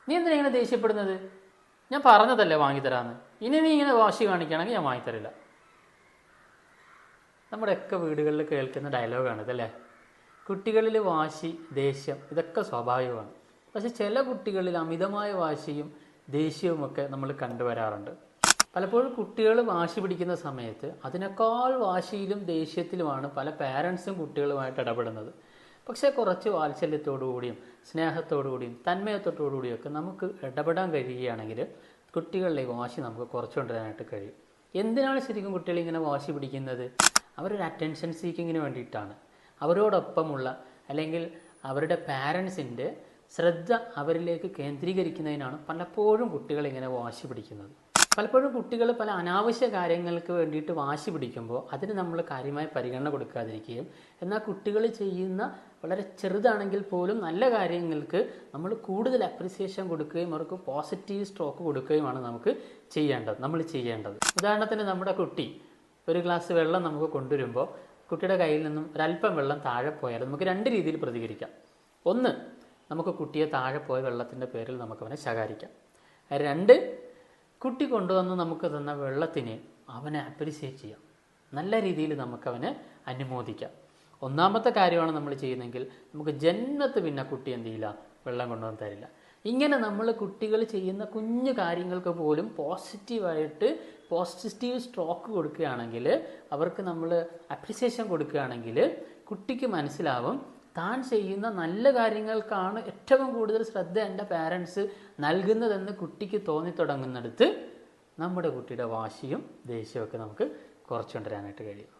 നീ എന്തിനാ ഇങ്ങനെ ദേഷ്യപ്പെടുന്നത്? ഞാൻ പറഞ്ഞതല്ലേ വാങ്ങിത്തരാമെന്ന്. ഇനി നീ ഇങ്ങനെ വാശി കാണിക്കുകയാണെങ്കിൽ ഞാൻ വാങ്ങിത്തരില്ല. നമ്മുടെയൊക്കെ വീടുകളിൽ കേൾക്കുന്ന ഡയലോഗാണിതല്ലേ. കുട്ടികളിൽ വാശി, ദേഷ്യം ഇതൊക്കെ സ്വാഭാവികമാണ്. പക്ഷെ ചില കുട്ടികളിൽ അമിതമായ വാശിയും ദേഷ്യവുമൊക്കെ നമ്മൾ കണ്ടുവരാറുണ്ട്. പലപ്പോഴും കുട്ടികൾ വാശി പിടിക്കുന്ന സമയത്ത് അതിനേക്കാൾ വാശിയിലും ദേഷ്യത്തിലുമാണ് പല പാരൻസും കുട്ടികളുമായിട്ട് ഇടപെടുന്നത്. പക്ഷേ കുറച്ച് വാത്സല്യത്തോടു കൂടിയും സ്നേഹത്തോടു കൂടിയും തന്മയത്തോടു കൂടിയൊക്കെ നമുക്ക് ഇടപെടാൻ കഴിയുകയാണെങ്കിൽ കുട്ടികളിലെ വാശി നമുക്ക് കുറച്ചുകൊണ്ടുവരാനായിട്ട് കഴിയും. എന്തിനാണ് ശരിക്കും കുട്ടികൾ ഇങ്ങനെ വാശി പിടിക്കുന്നത്? അവരൊരു അറ്റൻഷൻ സീക്കിങ്ങിന് വേണ്ടിയിട്ടാണ്. അവരോടൊപ്പമുള്ള അല്ലെങ്കിൽ അവരുടെ പാരൻസിൻ്റെ ശ്രദ്ധ അവരിലേക്ക് കേന്ദ്രീകരിക്കുന്നതിനാണ് പലപ്പോഴും കുട്ടികൾ ഇങ്ങനെ വാശി പിടിക്കുന്നത്. പലപ്പോഴും കുട്ടികൾ പല അനാവശ്യ കാര്യങ്ങൾക്ക് വേണ്ടിയിട്ട് വാശി പിടിക്കുമ്പോൾ അതിന് നമ്മൾ കാര്യമായ പരിഗണന കൊടുക്കാതിരിക്കുകയും എന്നാൽ കുട്ടികൾ ചെയ്യുന്ന വളരെ ചെറുതാണെങ്കിൽ പോലും നല്ല കാര്യങ്ങൾക്ക് നമ്മൾ കൂടുതൽ അപ്രിസിയേഷൻ കൊടുക്കുകയും അവർക്ക് പോസിറ്റീവ് സ്ട്രോക്ക് കൊടുക്കുകയുമാണ് നമ്മൾ ചെയ്യേണ്ടത്. ഉദാഹരണത്തിന് നമ്മുടെ കുട്ടി ഒരു ഗ്ലാസ് വെള്ളം നമുക്ക് കൊണ്ടുവരുമ്പോൾ കുട്ടിയുടെ കയ്യിൽ നിന്നും ഒരല്പം വെള്ളം താഴെ പോയാൽ നമുക്ക് രണ്ട് രീതിയിൽ പ്രതികരിക്കാം. ഒന്ന്, നമുക്ക് കുട്ടിയെ താഴെ പോയ വെള്ളത്തിൻ്റെ പേരിൽ നമുക്കവനെ ശകാരിക്കാം. രണ്ട്, കുട്ടി കൊണ്ടുവന്ന് നമുക്ക് തന്ന വെള്ളത്തിന് അവനെ അപ്രിസിയേറ്റ് ചെയ്യാം. നല്ല രീതിയിൽ നമുക്കവനെ അനുമോദിക്കാം. ഒന്നാമത്തെ കാര്യമാണ് നമ്മൾ ചെയ്യുന്നതെങ്കിൽ നമുക്ക് ജന്മത്ത് പിന്നെ കുട്ടി എന്ത് ചെയ്യില്ല, വെള്ളം കൊണ്ടുവന്ന് തരില്ല. ഇങ്ങനെ നമ്മൾ കുട്ടികൾ ചെയ്യുന്ന കുഞ്ഞു കാര്യങ്ങൾക്ക് പോലും പോസിറ്റീവ് സ്ട്രോക്ക് കൊടുക്കുകയാണെങ്കിൽ, അവർക്ക് നമ്മൾ അപ്രിസിയേഷൻ കൊടുക്കുകയാണെങ്കിൽ കുട്ടിക്ക് മനസ്സിലാവും താൻ ചെയ്യുന്ന നല്ല കാര്യങ്ങൾക്കാണ് ഏറ്റവും കൂടുതൽ ശ്രദ്ധ എൻ്റെ പാരൻസ് നൽകുന്നതെന്ന് കുട്ടിക്ക് തോന്നിത്തുടങ്ങുന്നിടത്ത് നമ്മുടെ കുട്ടിയുടെ വാശിയും ദേഷ്യമൊക്കെ നമുക്ക് കുറച്ചുകൊണ്ടുവരാനായിട്ട് കഴിയും.